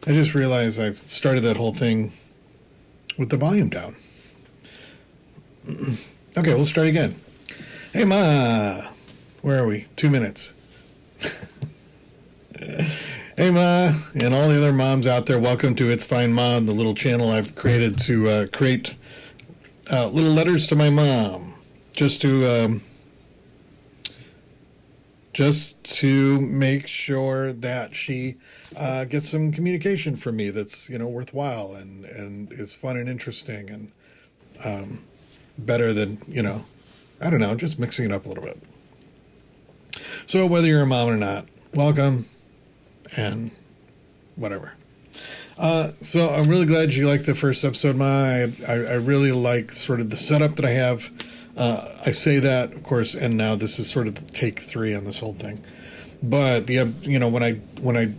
I just realized I've started that whole thing with the volume down. Okay, we'll start again. Hey, Ma! Where are we? 2 minutes. Hey, Ma, and all the other moms out there, welcome to It's Fine Mom, the little channel I've created to create little letters to my mom, just to make sure that she gets some communication from me that's worthwhile and is fun and interesting and better than I don't know, just mixing it up a little bit. So whether you're a mom or not, welcome and whatever. So I'm really glad you liked the first episode, Ma. I really like sort of the setup that I have. I say that, of course, and now this is sort of take 3 on this whole thing. But when I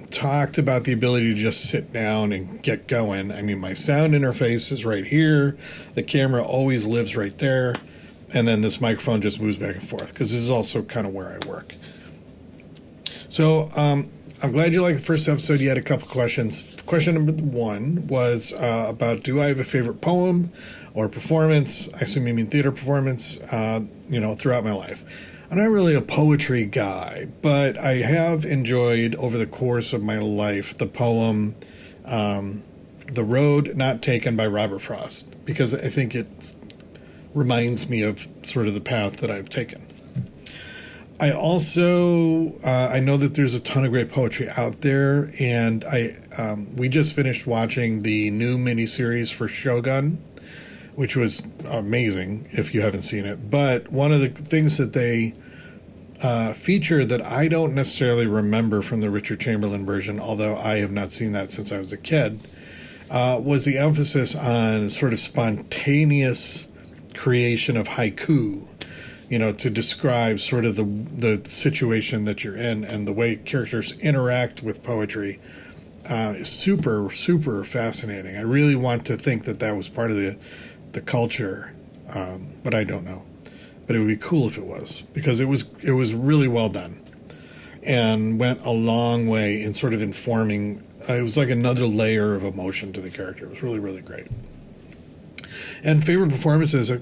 talked about the ability to just sit down and get going, I mean, my sound interface is right here. The camera always lives right there. And then this microphone just moves back and forth because this is also kind of where I work. So I'm glad you liked the first episode. You had a couple questions. Question number 1 was about, do I have a favorite poem or performance? I assume you mean theater performance, throughout my life. I'm not really a poetry guy, but I have enjoyed over the course of my life the poem The Road Not Taken by Robert Frost, because I think it reminds me of sort of the path that I've taken. I also, I know that there's a ton of great poetry out there, and we just finished watching the new miniseries for Shogun, which was amazing if you haven't seen it. But one of the things that they feature that I don't necessarily remember from the Richard Chamberlain version, although I have not seen that since I was a kid, was the emphasis on sort of spontaneous creation of haiku, to describe sort of the situation that you're in and the way characters interact with poetry. Is super, super fascinating. I really want to think that was part of the culture, but I don't know. But it would be cool if it was, because it was really well done and went a long way in sort of informing. It was like another layer of emotion to the character. It was really, really great. And favorite performances, I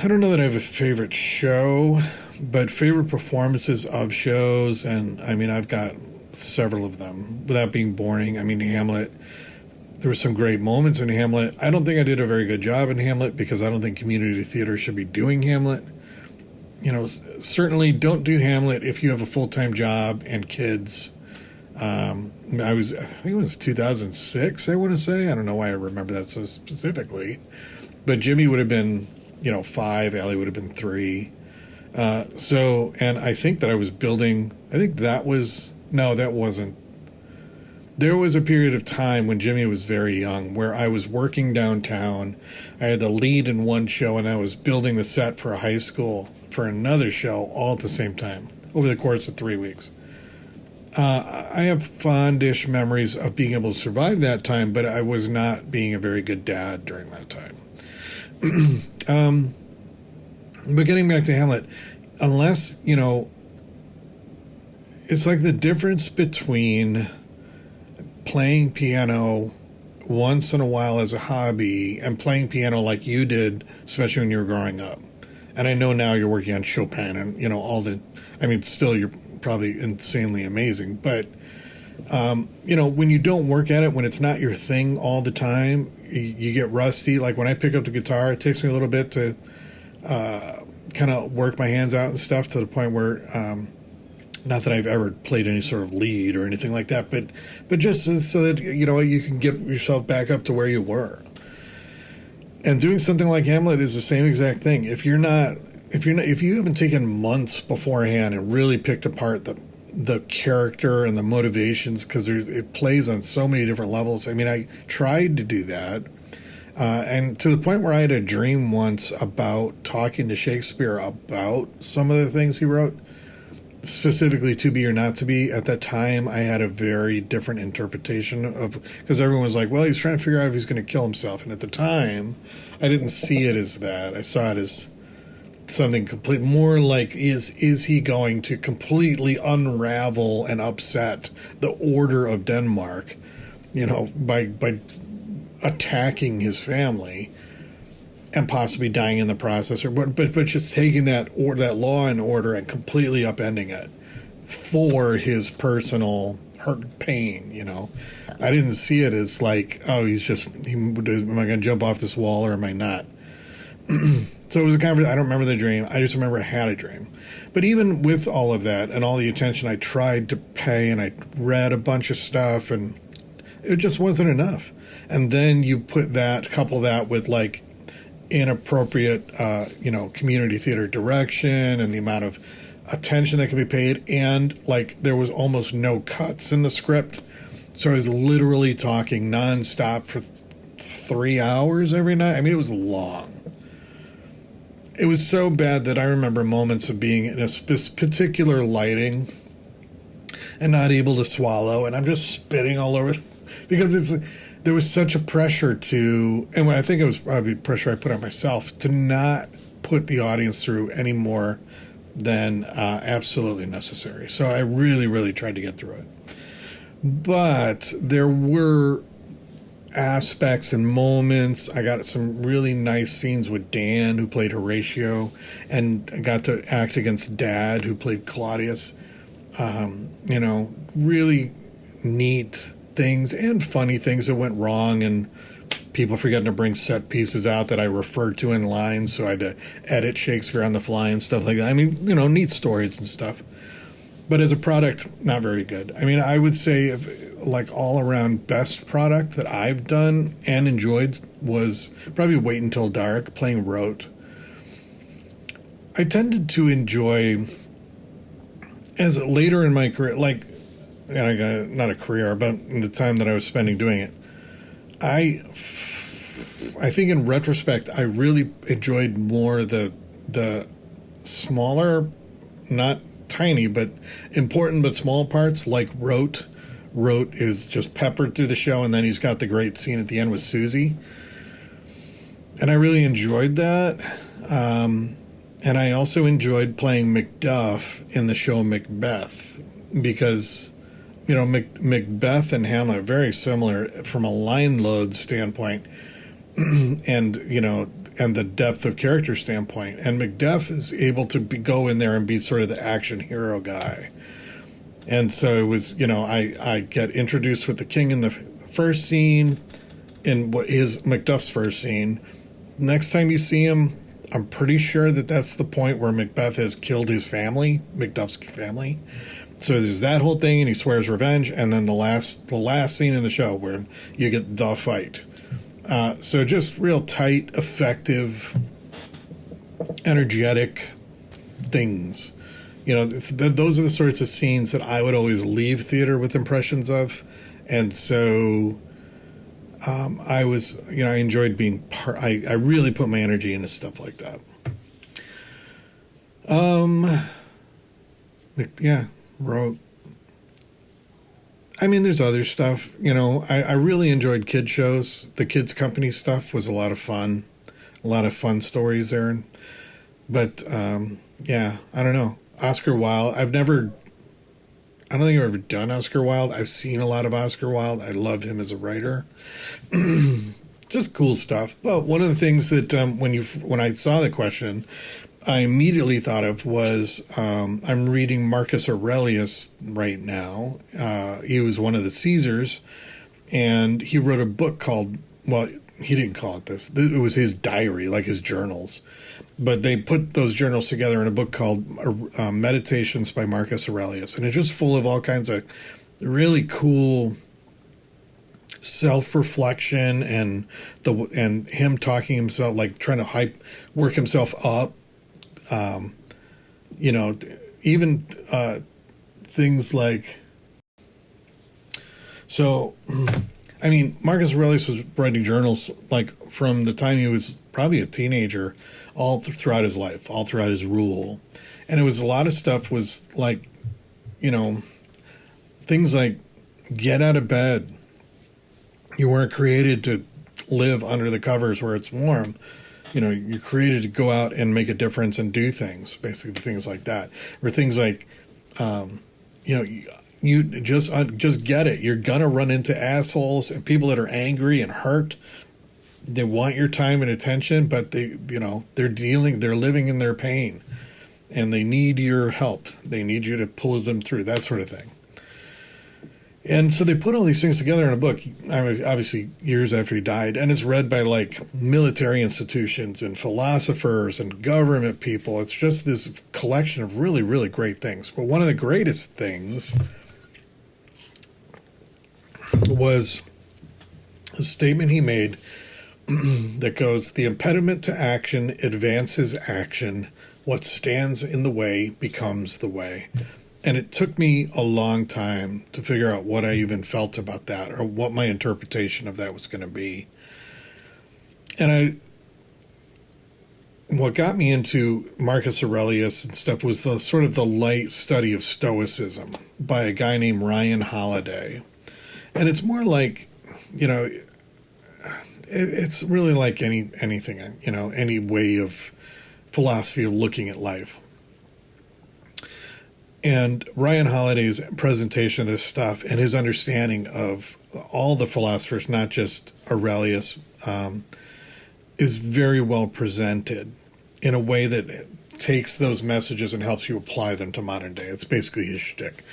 don't know that I have a favorite show, but favorite performances of shows, and I mean, I've got several of them without being boring. I mean, Hamlet, there were some great moments in Hamlet. I don't think I did a very good job in Hamlet because I don't think community theater should be doing Hamlet. Certainly don't do Hamlet if you have a full-time job and kids. I think it was 2006, I want to say. I don't know why I remember that so specifically. But Jimmy would have been, 5, Allie would have been 3. And I think that I was building, that wasn't. There was a period of time when Jimmy was very young where I was working downtown. I had the lead in one show and I was building the set for a high school for another show all at the same time over the course of 3 weeks. I have fondish memories of being able to survive that time, but I was not being a very good dad during that time. But getting back to Hamlet, unless, it's like the difference between playing piano once in a while as a hobby and playing piano like you did, especially when you were growing up. And I know now you're working on Chopin and, still you're probably insanely amazing. But, when you don't work at it, when it's not your thing all the time, you get rusty. Like when I pick up the guitar, it takes me a little bit to kind of work my hands out and stuff to the point where, not that I've ever played any sort of lead or anything like that, but just so that, you can get yourself back up to where you were. And doing something like Hamlet is the same exact thing. If you haven't taken months beforehand and really picked apart the character and the motivations, because it plays on so many different levels. I mean, I tried to do that. And to the point where I had a dream once about talking to Shakespeare about some of the things he wrote, specifically To Be or Not to Be. At that time, I had a very different interpretation because everyone was like, well, he's trying to figure out if he's going to kill himself. And at the time, I didn't see it as that. I saw it as something complete more like is he going to completely unravel and upset the order of Denmark, by attacking his family and possibly dying in the process, or but just taking that law and order and completely upending it for his personal hurt pain. I didn't see it as like, oh, am I going to jump off this wall or am I not? So it was a conversation. I don't remember the dream. I just remember I had a dream. But even with all of that and all the attention I tried to pay, and I read a bunch of stuff, and it just wasn't enough. And then you couple that with like inappropriate, community theater direction and the amount of attention that can be paid. And like there was almost no cuts in the script. So I was literally talking nonstop for 3 hours every night. I mean, it was long. It was so bad that I remember moments of being in a particular lighting and not able to swallow, and I'm just spitting all over because there was such a pressure to, and I think it was probably pressure I put on myself to not put the audience through any more than absolutely necessary. So I really, really tried to get through it. But there were aspects and moments. I got some really nice scenes with Dan, who played Horatio, and I got to act against Dad, who played Claudius. Really neat things and funny things that went wrong, and people forgetting to bring set pieces out that I referred to in lines, so I had to edit Shakespeare on the fly and stuff like that. I mean, neat stories and stuff. But as a product, not very good. I mean, I would say all around best product that I've done and enjoyed was probably Wait Until Dark, playing Rote. I tended to enjoy, as later in my career, not a career, but in the time that I was spending doing it, I think in retrospect, I really enjoyed more the smaller, not tiny, but important but small parts, like Rote. Rote is just peppered through the show, and then he's got the great scene at the end with Susie. And I really enjoyed that. And I also enjoyed playing Macduff in the show Macbeth, because, Macbeth and Hamlet are very similar from a line load standpoint and the depth of character standpoint. And Macduff is able to go in there and be sort of the action hero guy. And so it was, I get introduced with the king in the first scene, in what is Macduff's first scene. Next time you see him, I'm pretty sure that's the point where Macbeth has killed his family, Macduff's family. So there's that whole thing, and he swears revenge, and then the last scene in the show where you get the fight. So just real tight, effective, energetic things. Those are the sorts of scenes that I would always leave theater with impressions of. And so I was, I enjoyed being part. I really put my energy into stuff like that. Wrote. I mean, there's other stuff. I really enjoyed kid shows. The Kids Company stuff was a lot of fun. A lot of fun stories there. But, I don't know. Oscar Wilde. I don't think I've ever done Oscar Wilde. I've seen a lot of Oscar Wilde. I loved him as a writer. Just cool stuff. But one of the things that when I saw the question, I immediately thought of was I'm reading Marcus Aurelius right now. He was one of the Caesars, and he wrote a book called, well, he didn't call it this. It was his diary, like his journals. But they put those journals together in a book called Meditations by Marcus Aurelius. And it's just full of all kinds of really cool self-reflection and him talking himself, like trying to work himself up. Even things like, so, I mean, Marcus Aurelius was writing journals like from the time he was probably a teenager, all throughout his life, all throughout his rule. And it was a lot of stuff was like, things like get out of bed. You weren't created to live under the covers where it's warm. you're created to go out and make a difference and do things, basically things like that, or things like, you just get it. You're gonna run into assholes and people that are angry and hurt. They want your time and attention, but they're living in their pain, and they need your help. They need you to pull them through, that sort of thing. And so they put all these things together in a book, obviously years after he died, and it's read by like military institutions and philosophers and government people. It's just this collection of really, really great things. But one of the greatest things was a statement he made that goes, "The impediment to action advances action. What stands in the way becomes the way." And it took me a long time to figure out what I even felt about that, or what my interpretation of that was going to be. And what got me into Marcus Aurelius and stuff was the sort of the light study of Stoicism by a guy named Ryan Holiday. And it's more like, it's really like anything, any way of philosophy of looking at life. And Ryan Holiday's presentation of this stuff and his understanding of all the philosophers, not just Aurelius, is very well presented in a way that takes those messages and helps you apply them to modern day. It's basically his shtick.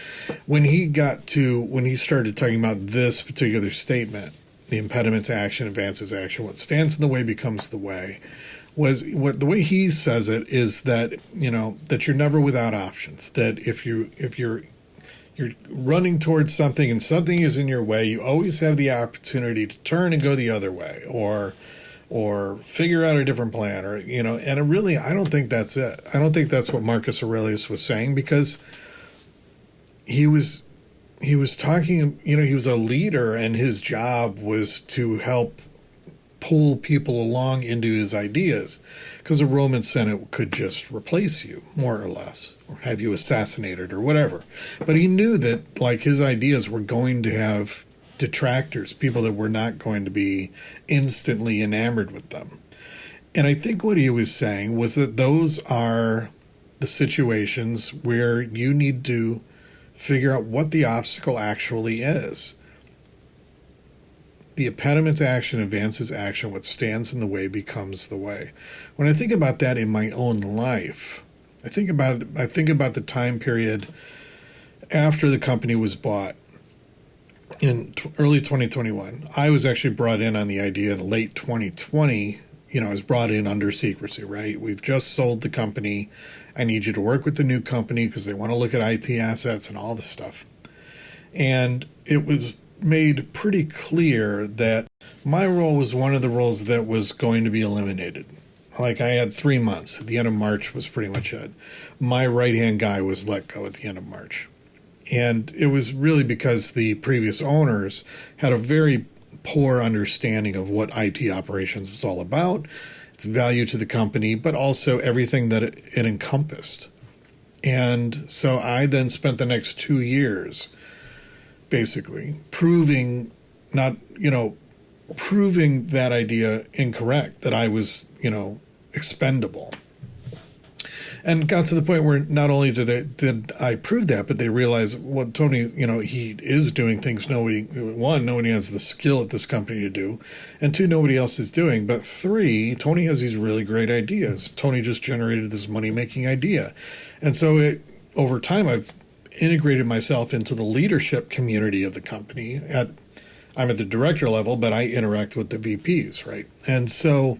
When he started talking about this particular statement, the impediment to action advances action, what stands in the way becomes the way, the way he says it is that, that you're never without options. That if you're running towards something and something is in your way, you always have the opportunity to turn and go the other way, or figure out a different plan, or and really, I don't think that's it. I don't think that's what Marcus Aurelius was saying, because he was talking, he was a leader, and his job was to help pull people along into his ideas, because the Roman Senate could just replace you, more or less, or have you assassinated or whatever. But he knew that, like, his ideas were going to have detractors, people that were not going to be instantly enamored with them. And I think what he was saying was that those are the situations where you need to figure out what the obstacle actually is. The impediment to action advances action. What stands in the way becomes the way. When I think about that in my own life, I think about the time period after the company was bought in early 2021. I was actually brought in on the idea in late 2020. I was brought in under secrecy, right? We've just sold the company. I need you to work with the new company because they want to look at IT assets and all this stuff. And it was made pretty clear that my role was one of the roles that was going to be eliminated. Like, I had 3 months. At the end of March was pretty much it. My right-hand guy was let go at the end of March. And it was really because the previous owners had a very poor understanding of what IT operations was all about, its value to the company, but also everything that it encompassed. And so I then spent the next 2 years basically proving that idea incorrect, that I was, expendable. And got to the point where not only did I prove that, but they realized what Tony, he is doing things nobody has the skill at this company to do, and 2, nobody else is doing. But 3, Tony has these really great ideas. Tony just generated this money-making idea. And so over time, I've integrated myself into the leadership community of the company. I'm at the director level, but I interact with the VPs, right? And so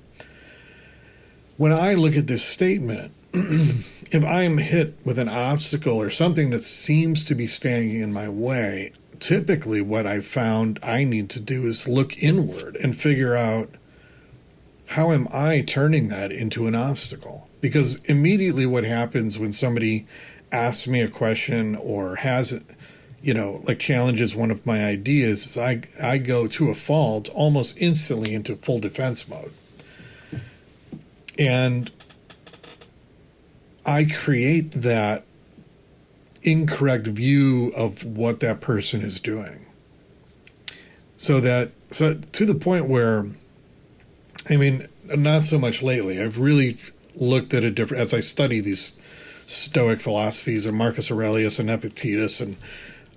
when I look at this statement, if I am hit with an obstacle or something that seems to be standing in my way, typically what I found I need to do is look inward and figure out, how am I turning that into an obstacle? Because immediately what happens when somebody asks me a question or has, challenges one of my ideas, is I go to a fault almost instantly into full defense mode. And I create that incorrect view of what that person is doing. So to the point where, not so much lately. I've really looked at a different, as I study these Stoic philosophies of Marcus Aurelius and Epictetus, and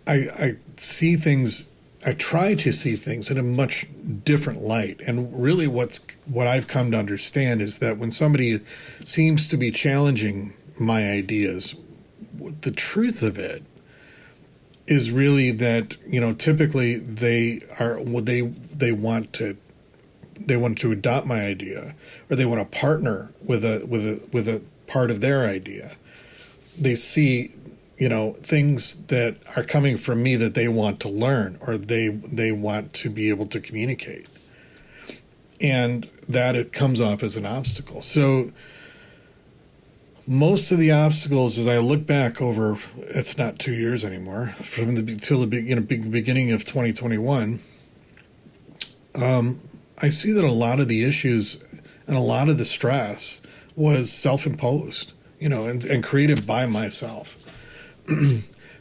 I see things, I try to see things in a much different light. And really what I've come to understand is that when somebody seems to be challenging my ideas, the truth of it is really that, typically they want to adopt my idea, or they want to partner with a part of their idea. They see, things that are coming from me that they want to learn, or they want to be able to communicate. And that it comes off as an obstacle. So most of the obstacles, as I look back over, it's not 2 years anymore, from till the beginning of 2021, I see that a lot of the issues and a lot of the stress was self-imposed, and created by myself.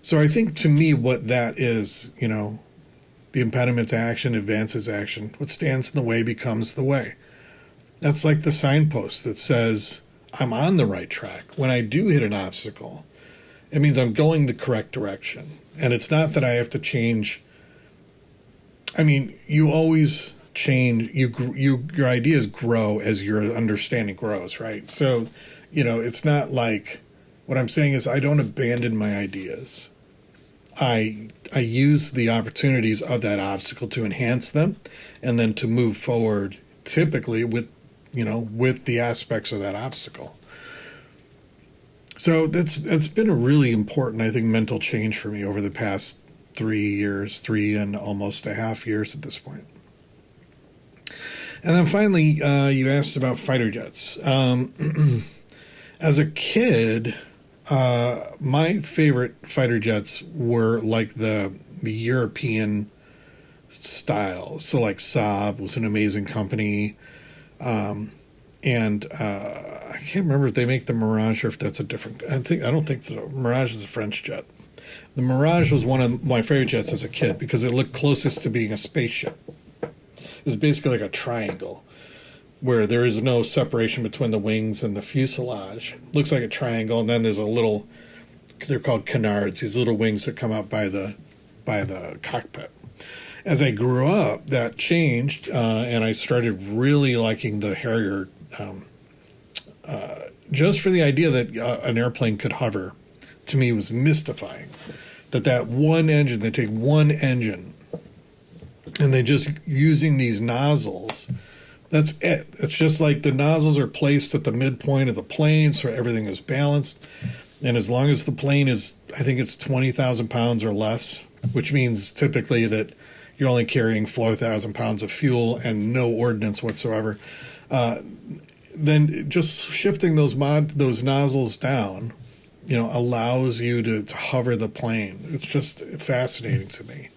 So I think, to me, what that is, the impediment to action advances action. What stands in the way becomes the way. That's like the signpost that says I'm on the right track. When I do hit an obstacle, it means I'm going the correct direction. And it's not that I have to change. I mean, you always change. Your ideas grow as your understanding grows, right? So, it's not like, what I'm saying is I don't abandon my ideas. I use the opportunities of that obstacle to enhance them, and then to move forward, typically with the aspects of that obstacle. So it's been a really important, I think, mental change for me over the past 3 and almost a half years at this point. And then finally, you asked about fighter jets. As a kid, my favorite fighter jets were like the European style. So like Saab was an amazing company. And I can't remember if they make the Mirage or if that's a different. I don't think so. Mirage is a French jet. The Mirage was one of my favorite jets as a kid because it looked closest to being a spaceship. It was basically like a triangle where there is no separation between the wings and the fuselage. It looks like a triangle, and then there's a little. They're called canards. These little wings that come out by the cockpit. As I grew up, that changed, and I started really liking the Harrier, just for the idea that an airplane could hover. To me, was mystifying. That one engine, they take one engine, and they just using these nozzles. That's it. It's just like the nozzles are placed at the midpoint of the plane, so everything is balanced. And as long as the plane is, I think it's 20,000 pounds or less, which means typically that you're only carrying 4,000 pounds of fuel and no ordnance whatsoever, then just shifting those nozzles down, allows you to hover the plane. It's just fascinating to me.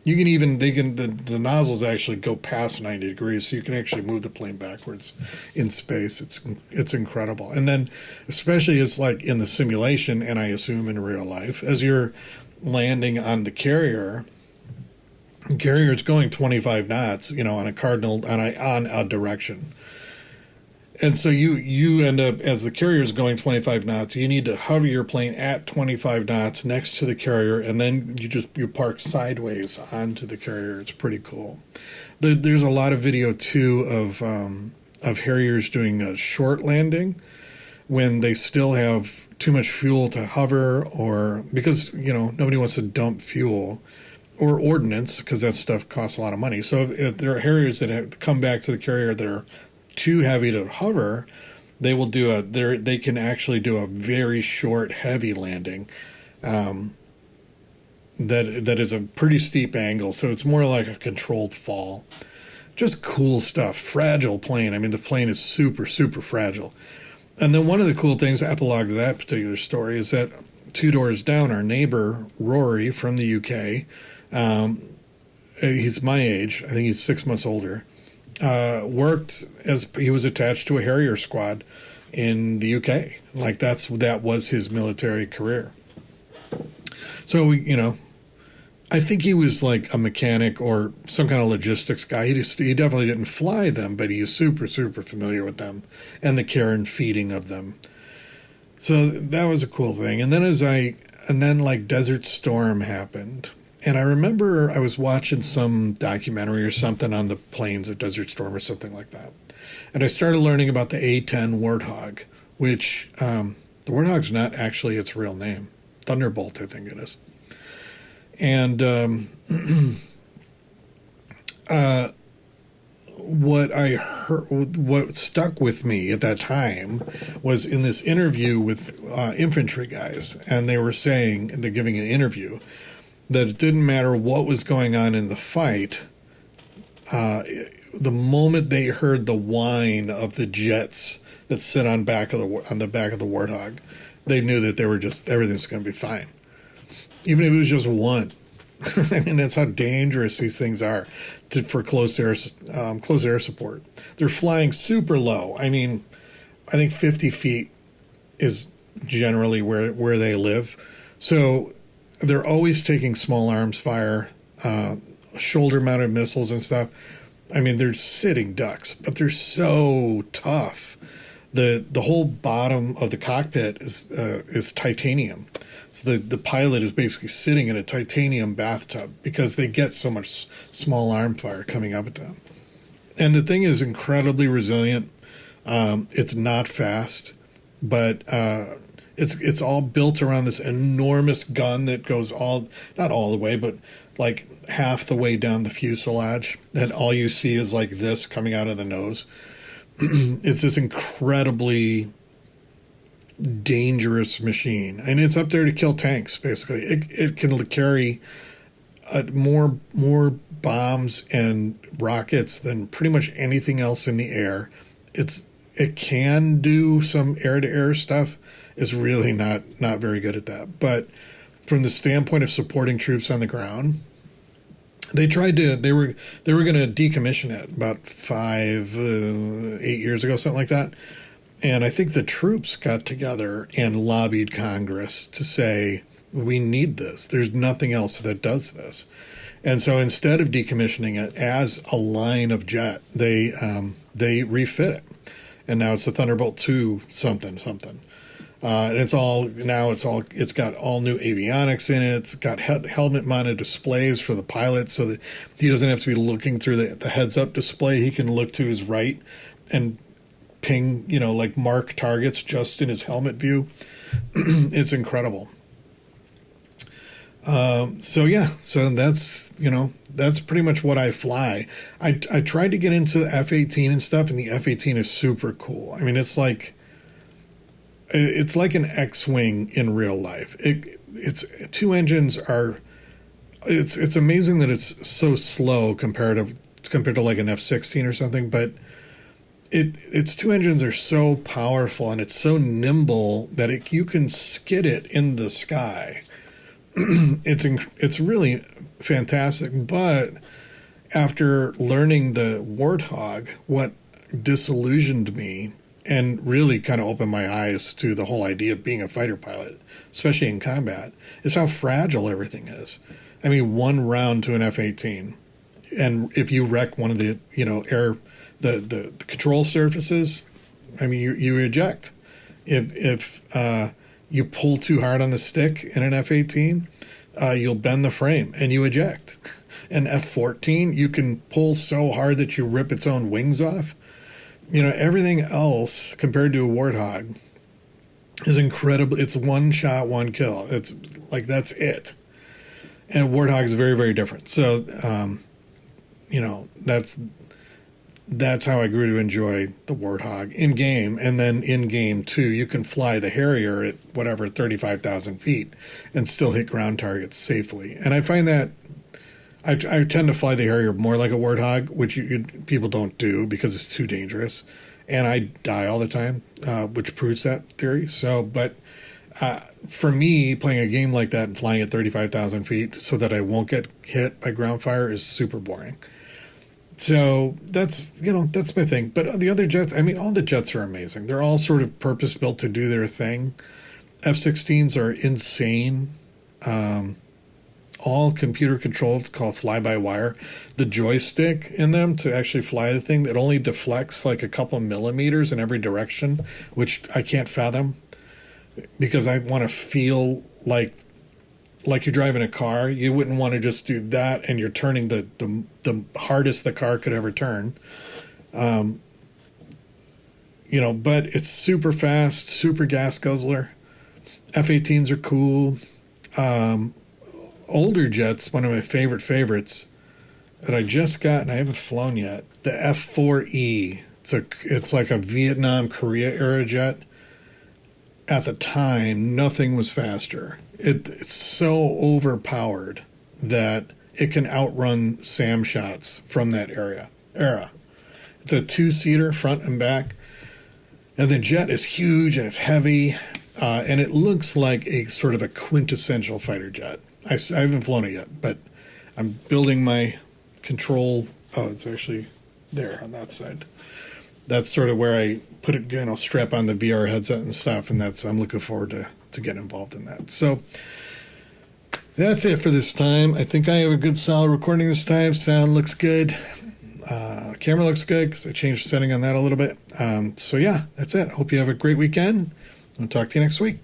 You can even, the nozzles actually go past 90 degrees, so you can actually move the plane backwards in space. It's incredible. And then, especially it's like in the simulation, and I assume in real life, as you're landing on the carrier is going 25 knots, on a cardinal, on a direction. And so you end up, as the carrier is going 25 knots, you need to hover your plane at 25 knots next to the carrier, and then you park sideways onto the carrier. It's pretty cool. There's a lot of video too of Harriers doing a short landing when they still have too much fuel to hover, or because nobody wants to dump fuel or ordnance, because that stuff costs a lot of money. So if there are Harriers that have come back to the carrier that are too heavy to hover, they will they can actually do a very short, heavy landing. That is a pretty steep angle, so it's more like a controlled fall. Just cool stuff. Fragile plane. I mean, the plane is super, super fragile. And then one of the cool things, epilogue to that particular story, is that 2 doors down, our neighbor Rory from the UK, he's my age. I think he's 6 months older. Worked as he was attached to a Harrier squad in the UK. Like that was his military career. So I think he was like a mechanic or some kind of logistics guy. He definitely didn't fly them, but he's super, super familiar with them and the care and feeding of them. So that was a cool thing. And then like Desert Storm happened. And I remember I was watching some documentary or something on the plains of Desert Storm or something like that. And I started learning about the A-10 Warthog, which the Warthog's not actually its real name. Thunderbolt, I think it is. And what I heard, what stuck with me at that time was in this interview with infantry guys. And they were saying, they're giving an interview, that it didn't matter what was going on in the fight. The moment they heard the whine of the jets that sit on the back of the Warthog, they knew that everything's going to be fine, even if it was just one. I mean, that's how dangerous these things are for close air support. They're flying super low. I mean, I think 50 feet is generally where they live. So they're always taking small arms fire, shoulder-mounted missiles and stuff. I mean, they're sitting ducks, but they're so tough. The whole bottom of the cockpit is titanium. So the pilot is basically sitting in a titanium bathtub because they get so much small arm fire coming up at them. And the thing is incredibly resilient. It's not fast, but it's all built around this enormous gun that goes not all the way, but like half the way down the fuselage. And all you see is like this coming out of the nose. It's this incredibly dangerous machine, and it's up there to kill tanks. Basically, it can carry more bombs and rockets than pretty much anything else in the air. It can do some air-to-air stuff. It's really not very good at that. But from the standpoint of supporting troops on the ground, they were going to decommission it about 8 years ago, something like that. And I think the troops got together and lobbied Congress to say, we need this. There's nothing else that does this. And so instead of decommissioning it as a line of jet, they refit it. And now it's the Thunderbolt 2 something. And it's got all new avionics in it. It's got helmet mounted displays for the pilot so that he doesn't have to be looking through the heads up display. He can look to his right and ping, like mark targets just in his helmet view. It's incredible. So that's pretty much what I fly. I tried to get into the F-18 and stuff, and the F-18 is super cool. I mean, it's like an X-wing in real life. It's two engines are. It's amazing that it's so slow compared to like an F-16 or something, but its two engines are so powerful and it's so nimble that you can skid it in the sky. It's really fantastic. But after learning the Warthog, what disillusioned me and really kind of opened my eyes to the whole idea of being a fighter pilot, especially in combat, is how fragile everything is. I mean, one round to an F-18, and if you wreck one of the the control surfaces, I mean, you eject. If you pull too hard on the stick in an F-18, you'll bend the frame and you eject. An F-14, you can pull so hard that you rip its own wings off. Everything else compared to a Warthog is incredible. It's one shot, one kill. It's like, that's it. And Warthog is very, very different. So, that's how I grew to enjoy the Warthog in game. And then in game 2, you can fly the Harrier at 35,000 feet and still hit ground targets safely. And I find that I tend to fly the Harrier more like a Warthog, which people don't do because it's too dangerous. And I die all the time, which proves that theory. So, but for me, playing a game like that and flying at 35,000 feet so that I won't get hit by ground fire is super boring. So that's my thing. But the other jets, I mean, all the jets are amazing. They're all sort of purpose-built to do their thing. F-16s are insane. all computer controlled. It's called fly-by-wire. The joystick in them to actually fly the thing, that only deflects like a couple millimeters in every direction, which I can't fathom, because I want to feel like you're driving a car. You wouldn't want to just do that and you're turning the hardest the car could ever turn. But it's super fast, super gas guzzler. F-18s are cool. Older jets, one of my favorites that I just got and I haven't flown yet, the F-4E. It's like a Vietnam, Korea era jet. At the time, nothing was faster. It's so overpowered that it can outrun SAM shots from that era. It's a 2-seater, front and back. And the jet is huge and it's heavy. And it looks like a sort of a quintessential fighter jet. I haven't flown it yet, but I'm building my control. Oh, it's actually there on that side. That's sort of where I put it, strap on the VR headset and stuff. And I'm looking forward to get involved in that. So that's it for this time. I think I have a good solid recording this time. Sound looks good. Camera looks good because I changed the setting on that a little bit. So yeah, that's it. Hope you have a great weekend. I'll talk to you next week.